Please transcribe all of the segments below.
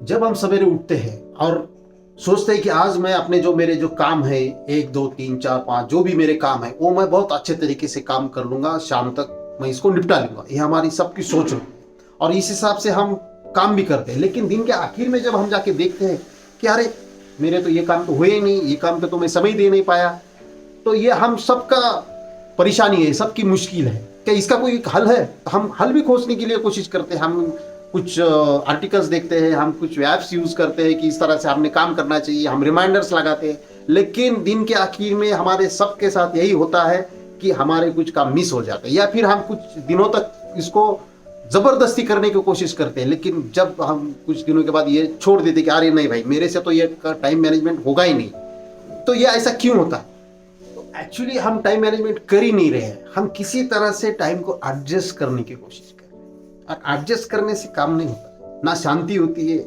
जब हम सवेरे उठते हैं और सोचते हैं कि आज मैं अपने जो मेरे जो काम है 1 2 3 4 5 जो भी मेरे काम है वो मैं बहुत अच्छे तरीके से काम कर लूंगा, शाम तक मैं इसको निपटा लूंगा, ये हमारी सबकी सोच होती है और इस हिसाब से हम काम भी करते हैं। लेकिन दिन के आखिर में जब हम जाके देखते हैं कि अरे मेरे तो ये काम तो हुए ही नहीं, ये काम पे तो मैं समय दे नहीं पाया, तो ये हम सबका परेशानी है, सबकी मुश्किल है। क्या इसका कोई एक हल है? हम हल भी खोजने के लिए कोशिश करते हैं, हम कुछ आर्टिकल्स देखते हैं, हम कुछ ऐप्स यूज करते हैं कि इस तरह से हमने काम करना चाहिए, हम रिमाइंडर्स लगाते हैं। लेकिन दिन के आखिर में हमारे सबके साथ यही होता है कि हमारे कुछ काम मिस हो जाते हैं या फिर हम कुछ दिनों तक इसको जबरदस्ती करने की कोशिश करते हैं, लेकिन जब हम कुछ दिनों के बाद ये छोड़ देते कि अरे नहीं भाई मेरे से तो ये टाइम मैनेजमेंट होगा ही नहीं, तो ये ऐसा क्यों होता है? एक्चुअली हम टाइम मैनेजमेंट कर ही नहीं रहे हैं, हम किसी तरह से टाइम को एडजस्ट करने की कोशिश कर रहे हैं और एडजस्ट करने से काम नहीं होता। ना शांति होती है,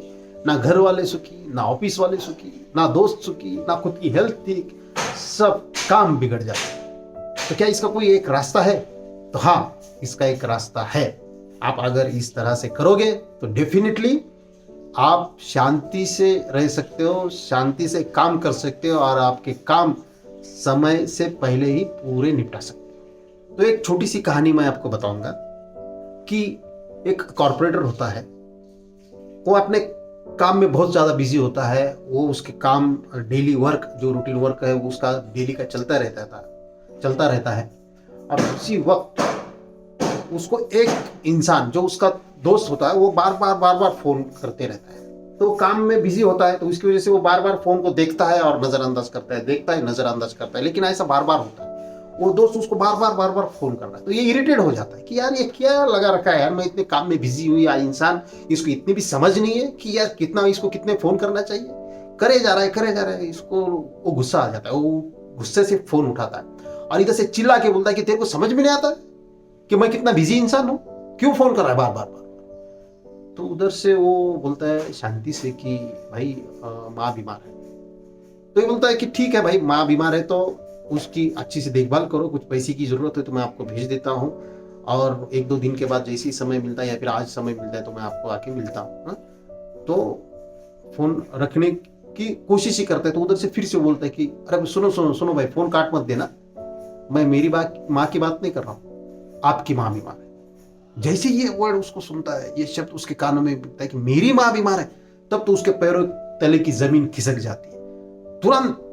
ना घर वाले सुखी, ना ऑफिस वाले सुखी, ना दोस्त सुखी, ना खुद की हेल्थ ठीक, सब काम बिगड़ जाता है। तो क्या इसका कोई एक रास्ता है? तो हाँ, इसका एक रास्ता है। आप अगर इस तरह से करोगे तो डेफिनेटली आप शांति से रह सकते हो, शांति से काम कर सकते हो और आपके काम समय से पहले ही पूरे निपटा सकते हो। तो एक छोटी सी कहानी मैं आपको बताऊंगा कि एक कॉर्पोरेटर होता है, वो अपने काम में बहुत ज़्यादा बिजी होता है, वो उसके काम डेली वर्क जो रूटीन वर्क है वो उसका डेली का चलता रहता है। और उसी वक्त उसको एक इंसान जो उसका दोस्त होता है वो बार बार फोन करते रहता है। तो काम में बिजी होता है तो उसकी वजह से वो बार बार फोन को देखता है और नजरअंदाज करता है, देखता है नजरअंदाज करता है, लेकिन ऐसा बार बार होता है। वो दोस्त उसको बार बार फोन कर रहा है तो ये इरिटेट हो जाता है कि यार ये क्या लगा रखा है यार, मैं इतने काम में बिजी हुई, यार इंसान इसको इतनी भी समझ नहीं है कि यार इसको कितने फोन करना चाहिए, करे जा रहा है। इसको वो गुस्सा आ जाता है, वो गुस्से से फोन उठाता है और इधर से चिल्ला के बोलता है कि तेरे को समझ में नहीं आता कि मैं कितना बिजी इंसान हूं, क्यों फोन कर रहा है बार बार। तो उधर से वो बोलता है शांति से कि भाई माँ बीमार है। तो ये बोलता है कि ठीक है भाई, माँ बीमार है तो उसकी अच्छी से देखभाल करो, कुछ पैसे की जरूरत है तो मैं आपको भेज देता हूँ और 1 2 दिन के बाद जैसे ही समय मिलता है या फिर आज समय मिलता है तो मैं आपको आके मिलता हूँ। तो फोन रखने की कोशिश ही करता है। तो उधर से फिर से बोलता है कि अरे सुनो भाई, फोन काट मत देना, मैं मेरी माँ की बात नहीं कर रहा हूँ, आपकी माँ बीमार है। जैसे ये वर्ड उसको सुनता है, ये शब्द उसके कानों में बिकता है कि मेरी माँ बीमार है, तब तो उसके पैरों तले की जमीन खिसक जाती है। तुरंत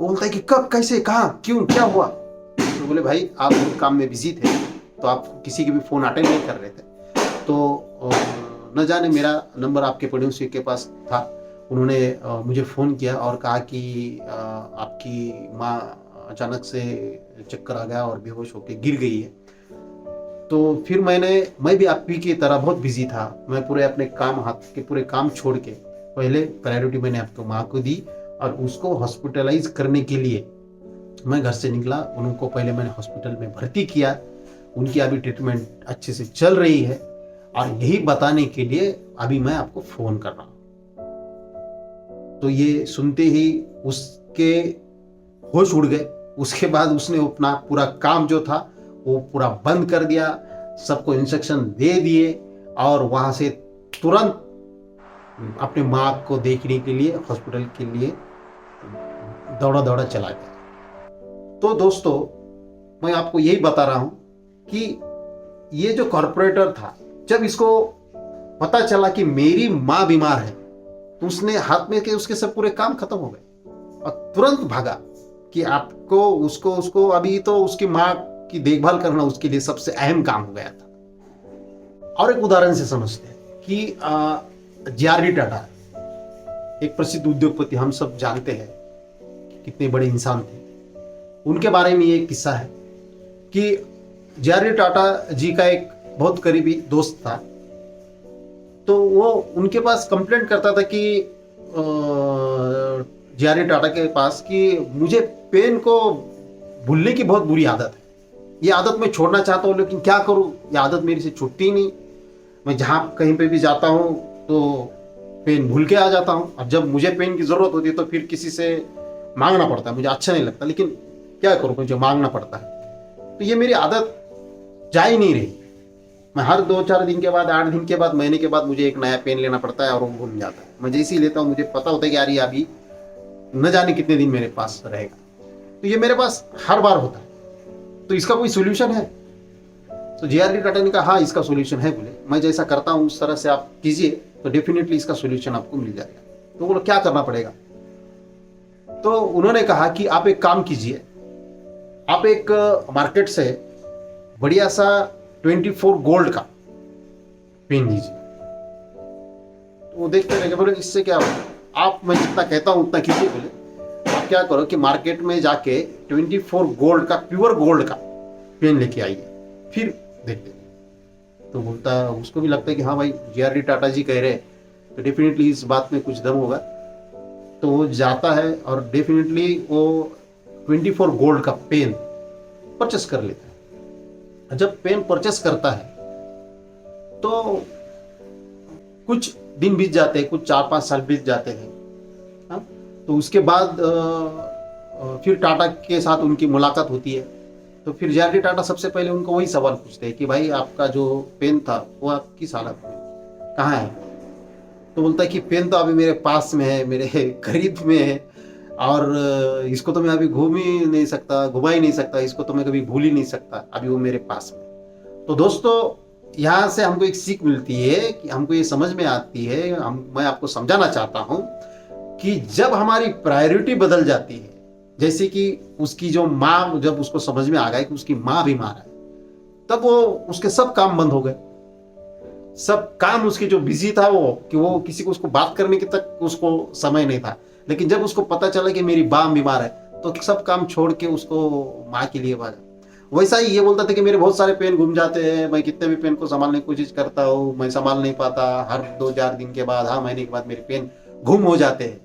वो बोलता है कि कब, कैसे, कहाँ, क्यों, क्या हुआ? तो बोले भाई आप काम में बिजी थे तो आप किसी की भी फोन अटेंड नहीं कर रहे थे, तो न जाने मेरा नंबर आपके पड़ोसी के पास था, उन्होंने मुझे फ़ोन किया और कहा कि आपकी माँ अचानक से चक्कर आ गया और बेहोश होकर गिर गई है। तो फिर मैं भी आप ही की तरह बहुत बिजी था, मैं पूरे अपने काम, हाथ के पूरे काम छोड़ के पहले प्रायोरिटी मैंने आपको माँ को दी और उसको हॉस्पिटलाइज करने के लिए मैं घर से निकला। उनको पहले मैंने हॉस्पिटल में भर्ती किया, उनकी अभी ट्रीटमेंट अच्छे से चल रही है और यही बताने के लिए अभी मैं आपको फोन कर रहा हूँ। तो ये सुनते ही उसके होश उड़ गए। उसके बाद उसने अपना पूरा काम जो था वो पूरा बंद कर दिया, सबको इंस्ट्रक्शन दे दिए और वहां से तुरंत अपने माँ को देखने के लिए हॉस्पिटल के लिए दौड़ा चला गया। तो दोस्तों मैं आपको यही बता रहा हूं कि ये जो कॉर्पोरेटर था, जब इसको पता चला कि मेरी माँ बीमार है तो उसने हाथ में के उसके सब पूरे काम खत्म हो गए और तुरंत भागा कि आपको उसको अभी तो उसकी माँ की देखभाल करना उसके लिए सबसे अहम काम हो गया था। और एक उदाहरण से समझते हैं कि जे.आर.डी. टाटा एक प्रसिद्ध उद्योगपति, हम सब जानते हैं कितने बड़े इंसान थे। उनके बारे में ये किस्सा है कि जे.आर.डी. टाटा जी का एक बहुत करीबी दोस्त था, तो वो उनके पास कंप्लेंट करता था कि जे.आर.डी. टाटा के पास कि मुझे पेन को भूलने की बहुत बुरी आदत है, ये आदत मैं छोड़ना चाहता हूँ लेकिन क्या करूँ, ये आदत मेरी से छूटती नहीं। मैं जहाँ कहीं पे भी जाता हूँ तो पेन भूल के आ जाता हूँ और जब मुझे पेन की ज़रूरत होती है तो फिर किसी से मांगना पड़ता है, मुझे अच्छा नहीं लगता, लेकिन क्या करूँ, मुझे मांगना पड़ता है। तो ये मेरी आदत जा ही नहीं रही। मैं हर 2 4 दिन के बाद, 8 दिन के बाद, महीने के बाद मुझे एक नया पेन लेना पड़ता है और वो भूल जाता है। मैं जैसे ही लेता हूँ मुझे पता होता है कि यार ये अभी न जाने कितने दिन मेरे पास रहेगा। तो ये मेरे पास हर बार होता है, तो इसका कोई सोल्यूशन है? तो जेआरडी टाटा ने कहा हाँ इसका सोल्यूशन है। बोले मैं जैसा करता हूँ उस तरह से आप कीजिए तो डेफिनेटली इसका सोल्यूशन आपको मिल जाएगा। तो बोलो क्या करना पड़ेगा? तो उन्होंने कहा कि आप एक काम कीजिए, आप एक मार्केट से बढ़िया सा 24 गोल्ड का पेन लीजिए। तो वो देखते रहे, बोले इससे क्या होगा? आप मैं जितना कहता हूँ उतना कीजिए। बोले आप क्या करो कि मार्केट में जाके 24 गोल्ड का, प्योर गोल्ड का पेन लेके आइए, फिर देखते। तो बोलता, उसको भी लगता है कि हाँ भाई जेआरडी टाटा जी कह रहे हैं तो डेफिनेटली इस बात में कुछ दम होगा। तो वो जाता है और डेफिनेटली वो 24 गोल्ड का पेन परचेस कर लेता है। जब पेन परचेस करता है तो कुछ दिन बीत जाते हैं, कुछ 4-5 साल बीत जाते हैं। हाँ? तो उसके बाद फिर टाटा के साथ उनकी मुलाकात होती है। तो फिर जेआरडी टाटा सबसे पहले उनको वही सवाल पूछते हैं कि भाई आपका जो पेन था वो आप किस हालत में, कहाँ है? तो बोलता है कि पेन तो अभी मेरे पास में है, मेरे करीब में है, और इसको तो मैं अभी घूम ही नहीं सकता, घुमा ही नहीं सकता, इसको तो मैं कभी भूल ही नहीं सकता, अभी वो मेरे पास में। तो दोस्तों यहाँ से हमको एक सीख मिलती है कि हमको ये समझ में आती है, मैं आपको समझाना चाहता हूँ कि जब हमारी प्रायोरिटी बदल जाती है, जैसे कि उसकी जो माँ, जब उसको समझ में आ गया कि उसकी माँ बीमार है, तब वो उसके सब काम बंद हो गए। सब काम उसके जो बिजी था वो किसी को उसको बात करने के तक उसको समय नहीं था। लेकिन जब उसको पता चला कि मेरी माँ बीमार है तो सब काम छोड़ के उसको माँ के लिए भागा। वैसा ही ये बोलता था कि मेरे बहुत सारे पेन घूम जाते हैं, मैं कितने भी पेन को संभालने की कोशिश करता हूँ, मैं संभाल नहीं पाता, हर 2-4 दिन के बाद, हाँ महीने के बाद मेरे पेन घूम हो जाते हैं।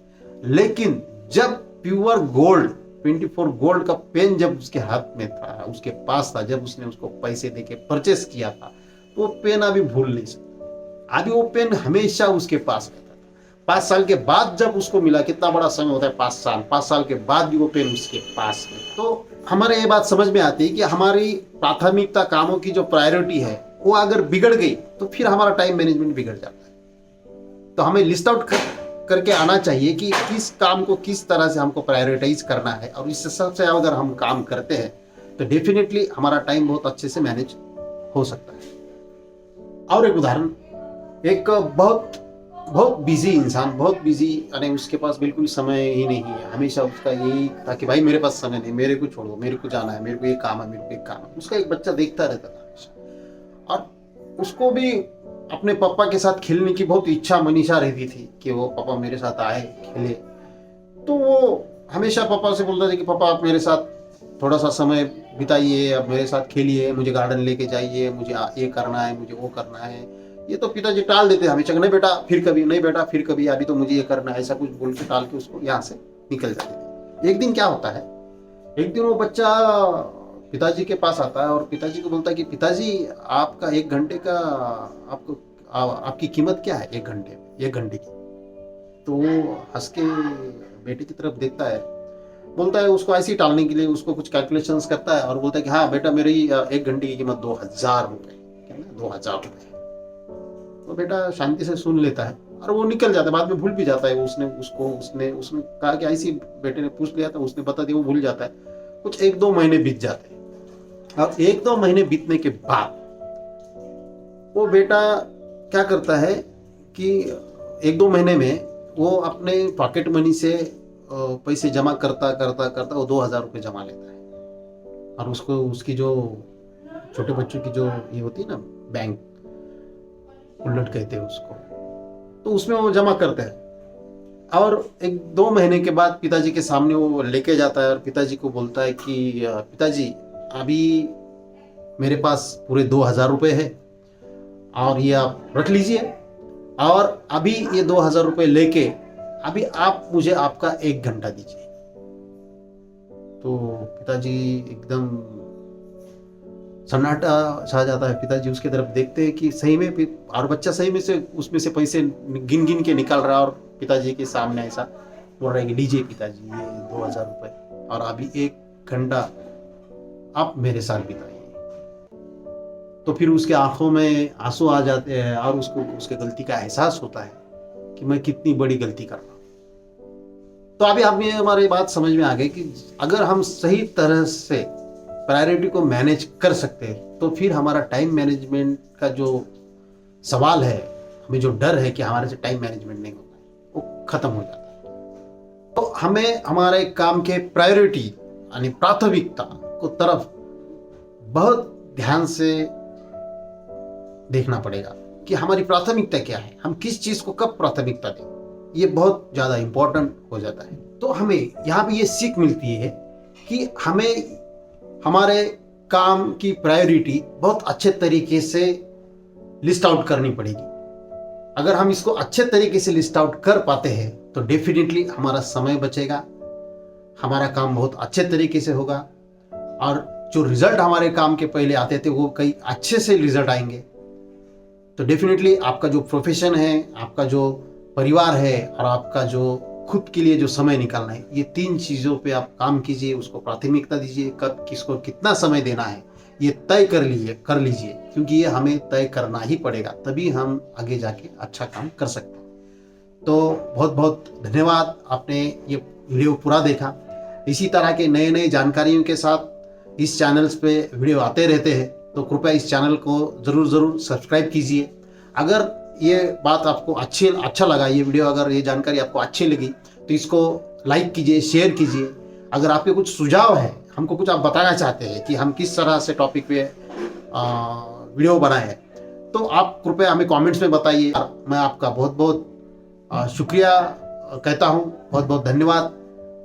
लेकिन जब प्योर गोल्ड 24 गोल्ड का पेन जब उसके हाथ में था, उसके पास था, जब उसने उसको पैसे देके परचेस किया था, तो वो पेन अभी भूल नहीं सकता। अभी वो पेन हमेशा उसके पास रहता था। 5 साल के बाद जब उसको मिला, कितना बड़ा समय होता है 5 साल के बाद भी वो पेन उसके पास है। तो हमारे ये बात समझ में आती है कि हमारी प्राथमिकता, कामों की जो प्रायोरिटी है वो अगर बिगड़ गई तो फिर हमारा टाइम मैनेजमेंट बिगड़ जाता है। तो हमें लिस्ट आउट करके आना चाहिए कि किस काम को किस तरह से हमको प्रायोरिटाइज करना है, और इस हिसाब से अगर हम काम करते हैं तो डेफिनेटली हमारा टाइम बहुत अच्छे से मैनेज हो सकता है। और एक उदाहरण, एक बहुत बिजी इंसान, बहुत बिजी, यानी उसके पास बिल्कुल समय ही नहीं है, हमेशा उसका यही था कि भाई मेरे पास समय नहीं, मेरे को छोड़ो, मेरे को जाना है, मेरे को ये काम है, मेरे को एक काम है। उसका एक बच्चा देखता रहता था हमेशा, और उसको भी अपने पापा के साथ खेलने की बहुत इच्छा, मनीषा रहती थी कि वो पापा मेरे साथ आए, खेले। तो वो हमेशा पापा से बोलता था कि पापा आप मेरे साथ थोड़ा सा समय बिताइए, अब मेरे साथ खेलिए, मुझे गार्डन लेके जाइए, मुझे ये करना है, मुझे वो करना है। ये तो पिताजी टाल देते हमेशा, नहीं बेटा फिर कभी, नहीं बेटा फिर कभी, अभी तो मुझे ये करना है, ऐसा कुछ बोल के टाल के उसको यहाँ से निकल जाते थे। एक दिन क्या होता है, एक दिन वो बच्चा पिताजी के पास आता है और पिताजी को बोलता है कि पिताजी आपका 1 घंटे का, आपको आपकी कीमत क्या है 1 घंटे की? तो वो हंस के बेटे की तरफ देखता है, बोलता है, उसको ऐसे ही टालने के लिए उसको कुछ कैलकुलेशंस करता है और बोलता है कि हाँ बेटा मेरी 1 घंटे की कीमत 2000 रुपये, क्या ना 2000 रुपये। तो बेटा शांति से सुन लेता है और वो निकल जाता है, बाद में भूल भी जाता है। उसने कहा कि ऐसी, बेटे ने पूछ लिया था, उसने बता दिया, वो भूल जाता है। कुछ 1-2 महीने बीत जाते हैं और 1-2 महीने बीतने के बाद वो बेटा क्या करता है कि 1-2 महीने में वो अपने पॉकेट मनी से पैसे जमा करता वो 2000 रुपये जमा लेता है। और उसको, उसकी जो छोटे बच्चों की जो ये होती है ना, बैंक उल्लट कहते हैं उसको, तो उसमें वो जमा करते हैं। और 1-2 महीने के बाद पिताजी के सामने वो लेके जाता है और पिताजी को बोलता है कि पिताजी अभी मेरे पास पूरे 2000 रुपये है और ये आप रख लीजिए, और अभी ये 2000 रुपये लेके अभी आप मुझे आपका 1 घंटा दीजिए। तो पिताजी एकदम सन्नाटा छा जाता है। पिताजी उसके तरफ देखते हैं कि सही में, और बच्चा सही में से उसमें से पैसे गिन गिन के निकाल रहा है और पिताजी के सामने ऐसा बोल रहा है कि लीजिए पिताजी ये 2000 रुपये और अभी 1 घंटा आप मेरे साथ बिताइए। तो फिर उसके आंखों में आंसू आ जाते हैं और उसको उसके गलती का एहसास होता है कि कि मैं कितनी बड़ी गलती कर रहा हूँ। तो अभी आप में हमारी बात समझ में आ गई कि अगर हम सही तरह से प्रायोरिटी को मैनेज कर सकते हैं तो फिर हमारा टाइम मैनेजमेंट का जो सवाल है, हमें जो डर है कि हमारे से टाइम मैनेजमेंट नहीं होता है, वो खत्म हो जाता है। तो हमें हमारे काम के प्रायोरिटी यानी प्राथमिकता को तरफ बहुत ध्यान से देखना पड़ेगा कि हमारी प्राथमिकता क्या है, हम किस चीज को कब प्राथमिकता दें। ये बहुत ज्यादा इंपॉर्टेंट हो जाता है। तो हमें यहाँ पे ये सीख मिलती है कि हमें हमारे काम की प्रायोरिटी बहुत अच्छे तरीके से लिस्ट आउट करनी पड़ेगी। अगर हम इसको अच्छे तरीके से लिस्ट आउट कर पाते हैं तो डेफिनेटली हमारा समय बचेगा, हमारा काम बहुत अच्छे तरीके से होगा और जो रिजल्ट हमारे काम के पहले आते थे वो कई अच्छे से रिजल्ट आएंगे। तो डेफिनेटली आपका जो प्रोफेशन है, आपका जो परिवार है और आपका जो खुद के लिए जो समय निकालना है, ये 3 चीज़ों पे आप काम कीजिए, उसको प्राथमिकता दीजिए। कब किसको कितना समय देना है ये तय कर लीजिए क्योंकि ये हमें तय करना ही पड़ेगा, तभी हम आगे जाके अच्छा काम कर सकते हैं। तो बहुत बहुत धन्यवाद, आपने ये वीडियो पूरा देखा। इसी तरह के नए नए जानकारियों के साथ इस चैनल पे वीडियो आते रहते हैं, तो कृपया इस चैनल को ज़रूर सब्सक्राइब कीजिए। अगर ये बात आपको अच्छा लगा, ये वीडियो अगर ये जानकारी आपको अच्छी लगी तो इसको लाइक कीजिए, शेयर कीजिए। अगर आपके कुछ सुझाव है, हमको कुछ आप बताना चाहते हैं कि हम किस तरह से टॉपिक पे वीडियो बनाएं, तो आप कृपया हमें कमेंट्स में बताइए। मैं आपका बहुत बहुत शुक्रिया कहता हूँ, बहुत बहुत धन्यवाद,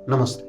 नमस्ते।